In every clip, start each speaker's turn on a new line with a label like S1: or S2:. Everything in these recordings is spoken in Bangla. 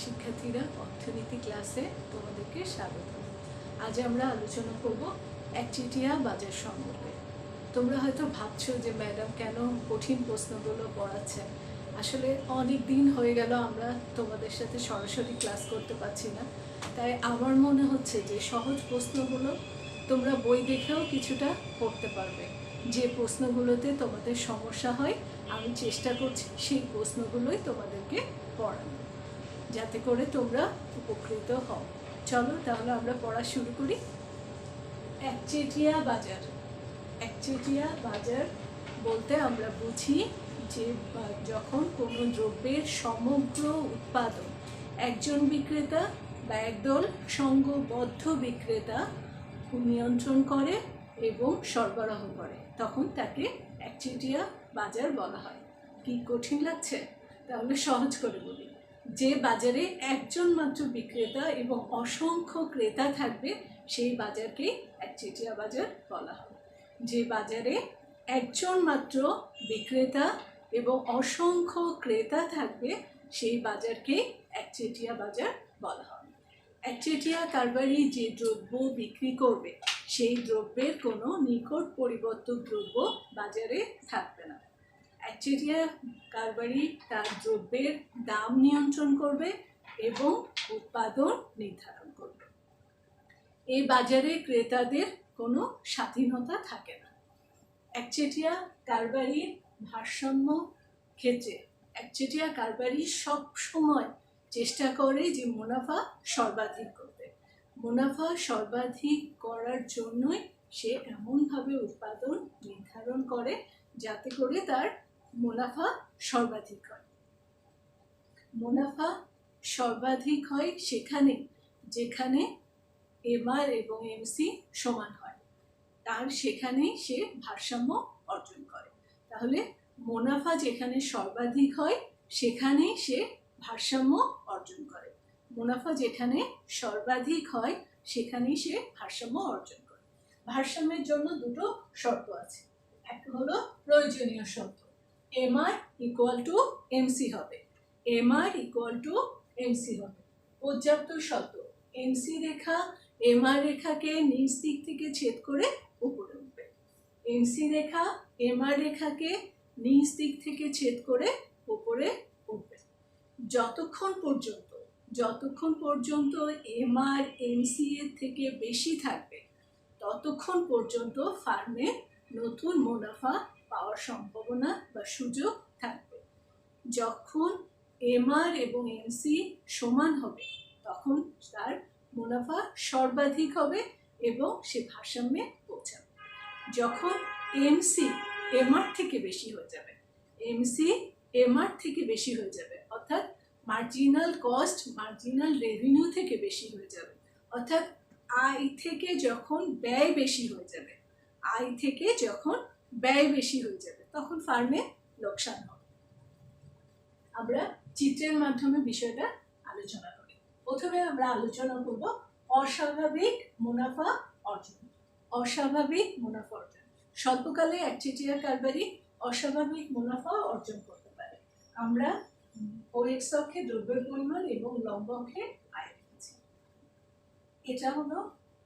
S1: শিক্ষার্থীরা অর্থনীতি ক্লাসে তোমাদেরকে স্বাগত। আজ আমরা আলোচনা করব একচেটিয়া বাজার সম্পর্কে। তোমরা হয়তো ভাবছো যে ম্যাডাম কেন কঠিন প্রশ্নগুলো পড়াচ্ছেন। আসলে অনেক দিন হয়ে গেল আমরা তোমাদের সাথে সরাসরি ক্লাস করতে পারছি না, তাই আমার মনে হচ্ছে যে সহজ প্রশ্নগুলো তোমরা বই দেখেও কিছুটা পড়তে পারবে। যে প্রশ্নগুলোতে তোমাদের সমস্যা হয় আমি চেষ্টা করছি সেই প্রশ্নগুলোই তোমাদেরকে পড়ানো, যাতে করে তোমরা উপকৃত হও। চলো তাহলে আমরা পড়া শুরু করি। একচেটিয়া বাজার। একচেটিয়া বাজার বলতে আমরা বুঝি যে যখন কোনো দ্রব্যের সমগ্র উৎপাদন একজন বিক্রেতা বা একদল সংঘবদ্ধ বিক্রেতা নিয়ন্ত্রণ করে এবং সরবরাহ করে, তখন তাকে একচেটিয়া বাজার বলা হয়। কি কঠিন লাগছে? তাহলে সহজ করে বলি। যে বাজারে একজন মাত্র বিক্রেতা এবং অসংখ্য ক্রেতা থাকবে সেই বাজারকেই একচেটিয়া বাজার বলা হয়। যে বাজারে একজন মাত্র বিক্রেতা এবং অসংখ্য ক্রেতা থাকবে সেই বাজারকেই একচেটিয়া বাজার বলা হয়। একচেটিয়া কারবারি যে দ্রব্য বিক্রি করবে সেই দ্রব্যের কোনো নিকট পরিবর্তক দ্রব্য বাজারে থাকবে না। একচেটিয়া কারবারি তার দ্রব্যের দাম নিয়ন্ত্রণ করবে এবং উৎপাদন নির্ধারণ করবে। এই বাজারে ক্রেতাদের কোনো স্বাধীনতা থাকে না। একচেটিয়া কারবারির ভারসাম্য ক্ষেত্রে একচেটিয়া কারবারি সব সময় চেষ্টা করে যে মুনাফা সর্বাধিক করতে। মুনাফা সর্বাধিক করার জন্যই সে এমনভাবে উৎপাদন নির্ধারণ করে যাতে করে তার মুনাফা সর্বাধিক হয়। মুনাফা সর্বাধিক হয় সেখানে যেখানে এমআর এবং এমসি সমান হয়, তার সেখানেই সে ভারসাম্য অর্জন করে। তাহলে মুনাফা যেখানে সর্বাধিক হয় সেখানেই সে ভারসাম্য অর্জন করে। মুনাফা যেখানে সর্বাধিক হয় সেখানেই সে ভারসাম্য অর্জন করে। ভারসাম্যের জন্য দুটো শর্ত আছে। একটা হলো প্রয়োজনীয় শর্ত, এমআর ইকুয়াল টু এমসি হবে। এমআর ইকুয়াল টু এমসি হবে। পর্যাপ্ত শর্ত, এমসি রেখা এমআর রেখাকে নিচ দিক থেকে ছেদ করে উপরে উঠবে। এমসি রেখা এমআর রেখাকে নিচ দিক থেকে ছেদ করে উপরে উঠবে। যতক্ষণ পর্যন্ত এমআর এমসি এর থেকে বেশি থাকবে ততক্ষণ পর্যন্ত ফার্মে নতুন মুনাফা পাওয়ার সম্ভাবনা বা সুযোগ থাকবে। যখন এমআর এবং এমসি সমান হবে তখন তার মুনাফা সর্বাধিক হবে এবং সে ভারসাম্যে পৌঁছাবে। যখন এমসি এমআর থেকে বেশি হয়ে যাবে, এমসি এমআর থেকে বেশি হয়ে যাবে, অর্থাৎ মার্জিনাল কস্ট মার্জিনাল রেভিনিউ থেকে বেশি হয়ে যাবে, অর্থাৎ আয় থেকে যখন ব্যয় বেশি হয়ে যাবে, আয় থেকে যখন ব্যয় বেশি হয়ে যাবে তখন ফার্মে লোকসান হবে। আমরা চিত্রের মাধ্যমে বিষয়টা আলোচনা করি। প্রথমে আমরা আলোচনা করব অস্বাভাবিক মুনাফা অর্জন। অস্বাভাবিক মুনাফা অর্জন, স্বল্পকালে একচেটিয়া কারবারি অস্বাভাবিক মুনাফা অর্জন করতে পারে। আমরা এক্স অক্ষে দ্রব্যের পরিমাণ এবং লম্ব অক্ষে আয় রেখেছি। এটা হলো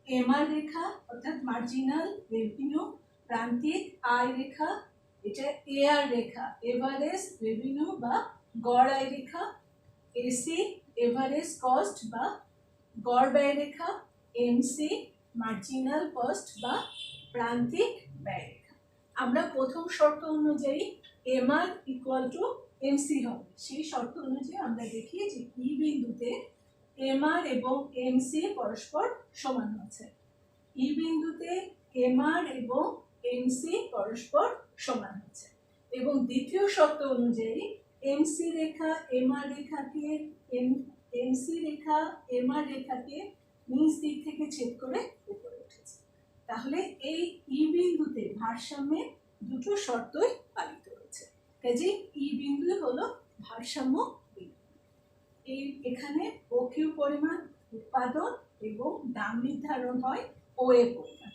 S1: এমআর রেখা অর্থাৎ মার্জিনাল রেভিনিউ, প্রান্তিক আয় রেখা। এটা এআর রেখা, এভারেজ রেভিনিউ বা গড় আয় রেখা। এসি এভারেজ কস্ট বা গড় ব্যয় রেখা। এমসি মার্জিনাল কস্ট বা প্রান্তিক ব্যয় রেখা। আমরা প্রথম শর্ত অনুযায়ী এমআর ইকুয়াল টু এমসি হবে, সেই শর্ত অনুযায়ী আমরা দেখি যে ই বিন্দুতে এমআর এবং এমসি পরস্পর সমান হচ্ছে। ই বিন্দুতে এমআর এবং এমসি পরস্পর সমান হচ্ছে এবং দ্বিতীয় শর্ত অনুযায়ী এমসি রেখা এমআর রেখাকে এমসি রেখা এমআর রেখাকে নিচ দিক থেকে ছেদ করে উপরে উঠেছে। তাহলে এই ই বিন্দুতে ভারসাম্যে দুটো শর্তই পালিত হয়েছে। কাজে ই বিন্দু হলো ভারসাম্য বিন্দু। এখানে ও কিউ পরিমাণ উৎপাদন এবং দাম নির্ধারণ হয় ও এ পরিমাণ।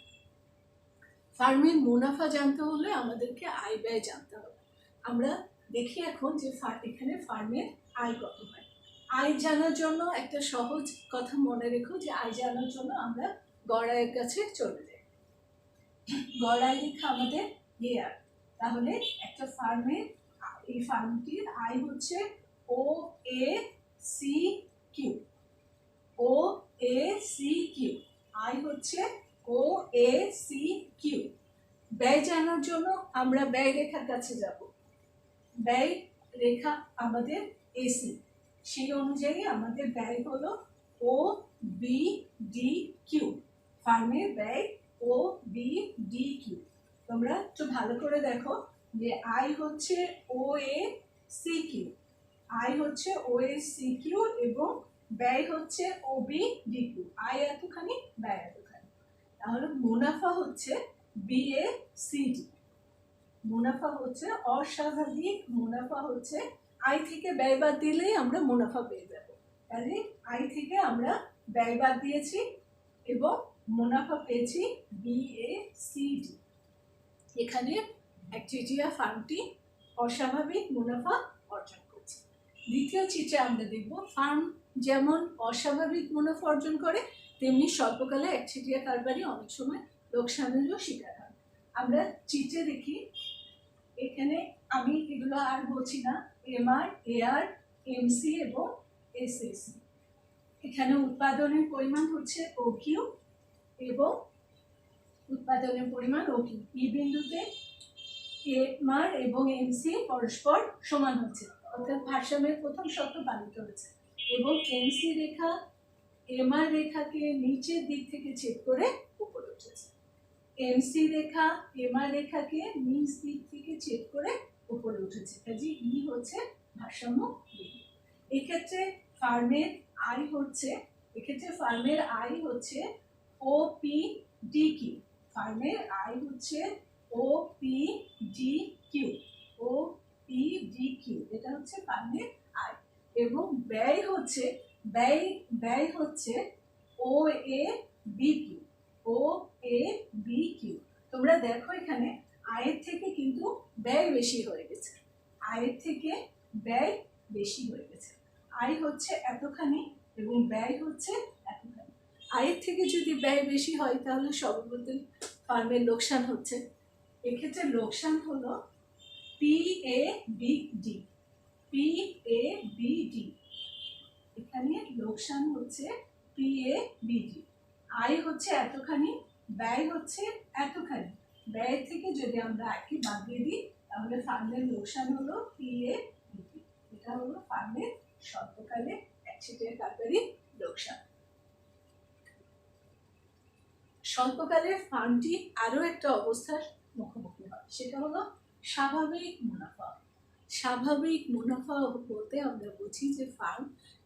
S1: ফার্মের মুনাফা জানতে হলে আমাদেরকে আয় ব্যয় জানতে হবে। আমরা দেখি এখন যে এখানে ফার্মের আয় কত হয়। আয় জানার জন্য একটা সহজ কথা মনে রেখো যে আয় জানার জন্য আমরা গড় আয়ের কাছে চলে যাই। গড় আয় লেখা আমাদের হেয়ার। তাহলে একটা ফার্মের এই ফার্মটির আয় হচ্ছে OACQ। OACQ আয় হচ্ছে OACQ। ব্যয় জানার জন্য আমরা ব্যয় রেখার কাছে যাব। ব্যয় রেখা আমাদের AC, সেই অনুযায়ী আমাদের ব্যয় হলো OBDQ। ফার্মের ব্যয় OBDQ। তোমরা একটু ভালো করে দেখো যে আয় হচ্ছে OACQ, আয় হচ্ছে OACQ এবং ব্যয় হচ্ছে OBDQ। আয় এতখানি, ব্যয় এতখানি। তাহলে মুনাফা হচ্ছে BACD। মুনাফা হচ্ছে অস্বাভাবিক মুনাফা হচ্ছে আয় থেকে ব্যয় বাদ দিলেই আমরা মুনাফা পেয়ে যাব। তাহলে আয় থেকে আমরা ব্যয় বাদ দিয়েছি এবং মুনাফা পেয়েছি BACD। এখানে একচেটিয়া ফার্মটি অস্বাভাবিক মুনাফা অর্জন করছে। দ্বিতীয় চিত্রে আমরা দেখব ফার্ম যেমন অস্বাভাবিক মুনাফা অর্জন করে তেমনি স্বল্পকালে একচেটিয়া কারবারি অনেক সময় লোকসানেরও শিকার হয়। আমরা চিত্রে দেখি, এখানে আমি এগুলো আর বলছি না, MR, AR, MC এবং SSC। এখানে উৎপাদনের পরিমাণ হচ্ছে OQ এবং উৎপাদনের পরিমাণ OQ। এই বিন্দুতে MR এবং MC পরস্পর সমান হচ্ছে, অর্থাৎ ভারসাম্যের প্রথম শর্ত পালিত হচ্ছে এবং MC রেখা MR রেখাকে নিচের দিক থেকে ছেদ করে উপরে উঠেছে। MC রেখা MR রেখাকে নিচ দিক থেকে ছেদ করে উপরে উঠেছে। কাজে ই হচ্ছে ভারসাম্য বিন্দু। এক্ষেত্রে ফার্মের আয় হচ্ছে OPDQ। ফার্মের আয় হচ্ছে OPDQ। OPDQ এটা হচ্ছে ফার্মের আয় এবং ব্যয় হচ্ছে OABQ। OABQ। তোমরা দেখো এখানে আয়ের থেকে কিন্তু ব্যয় বেশি হয়ে গেছে। আয়ের থেকে ব্যয় বেশি হয়ে গেছে। আয় হচ্ছে এতখানি এবং ব্যয় হচ্ছে এতখানি। আয়ের থেকে যদি ব্যয় বেশি হয় তাহলে সর্বপ্রথম ফার্মের লোকসান হচ্ছে। এক্ষেত্রে লোকসান হলো PABD। PABD এখানে লোকসান হচ্ছে PABD। আয় হচ্ছে এতখানি, ব্যয় হচ্ছে এতখানি। ব্যয় থেকে যদি আমরা আয়কে বাদ দিয়ে দিই তাহলে ফার্মের লোকসান হলো PABD। এটা হলো ফার্মের স্বল্পকালে একচেটিয়া কারবারি লোকসান। স্বল্পকালে ফার্মটি আরো একটা অবস্থার মুখোমুখি হয়, সেটা হলো স্বাভাবিক মুনাফা। স্বাভাবিক মুনাফা বলতে আমরা বুঝি যে ফার্ম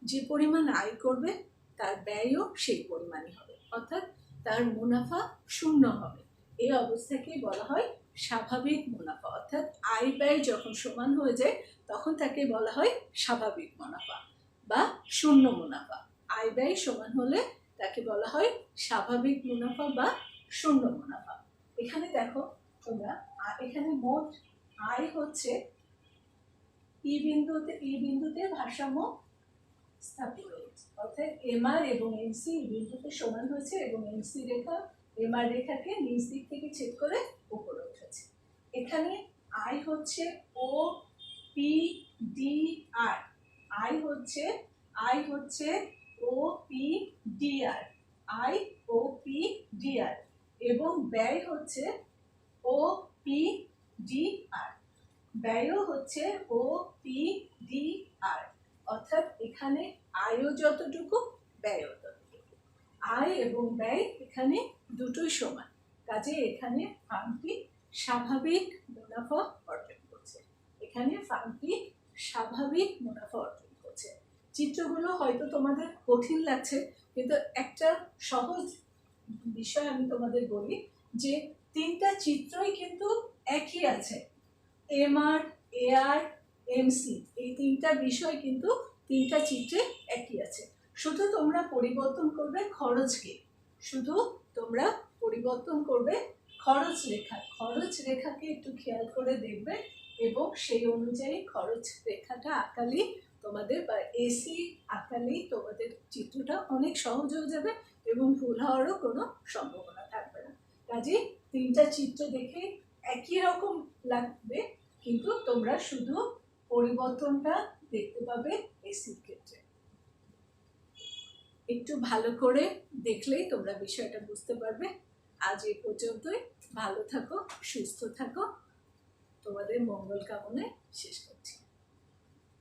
S1: যে পরিমাণ আয় করবে তার ব্যয়ও সেই পরিমাণই হবে, অর্থাৎ তার মুনাফা শূন্য হবে। এই অবস্থাকেই বলা হয় স্বাভাবিক মুনাফা। অর্থাৎ আয় ব্যয় যখন সমান হয়ে যায় তখন তাকে বলা হয় স্বাভাবিক মুনাফা বা শূন্য মুনাফা। আয় ব্যয় সমান হলে তাকে বলা হয় স্বাভাবিক মুনাফা বা শূন্য মুনাফা। এখানে দেখো তোমরা, এখানে মোট আয় হচ্ছে ই বিন্দুতে ভারসাম্য স্থাপিত হয়েছে, অর্থাৎ MR এবং MC বিন্দুতে সমান হয়েছে এবং MC রেখা MR রেখাকে নিচ দিক থেকে ছেদ করে উপরে উঠেছে। এখানে আয় হচ্ছে OPDR। আয় হচ্ছে OPDR। আয় OPDR এবং ব্যয় হচ্ছে OPDR। ব্যয়ও হচ্ছে OPDR। অর্থাৎ এখানে আয়ও যতটুকু ব্যয়ও ততটুকু। আয় এবং ব্যয় এখানে দুটোই সমান। কাজে এখানে ফার্মটি স্বাভাবিক মুনাফা অর্জন করছে। এখানে ফার্মটি স্বাভাবিক মুনাফা অর্জন করছে। চিত্রগুলো হয়তো তোমাদের কঠিন লাগছে, কিন্তু একটা সহজ বিষয় আমি তোমাদের বলি যে তিনটা চিত্রই কিন্তু একই আছে। MR, AR, MC এই তিনটা বিষয় কিন্তু তিনটা চিত্রে একই আছে। শুধু তোমরা পরিবর্তন করবে খরচকে, খরচ রেখাকে একটু খেয়াল করে দেখবে এবং সেই অনুযায়ী খরচ রেখাটা আঁকালেই তোমাদের বা AC দেখালেই তোমাদের চিত্রটা অনেক সহজ হয়ে যাবে এবং ভুল হওয়ারও কোনো সম্ভাবনা থাকবে না। কাজে তিনটা চিত্র দেখে একই রকম লাগবে, কিন্তু তোমরা শুধু পরিবর্তনটা দেখতে পাবে এসির ক্ষেত্রে। একটু ভালো করে দেখলেই তোমরা বিষয়টা বুঝতে পারবে। আজ এ পর্যন্তই। ভালো থাকো, সুস্থ থাকো, তোমাদের মঙ্গল কামনায় শেষ করছি।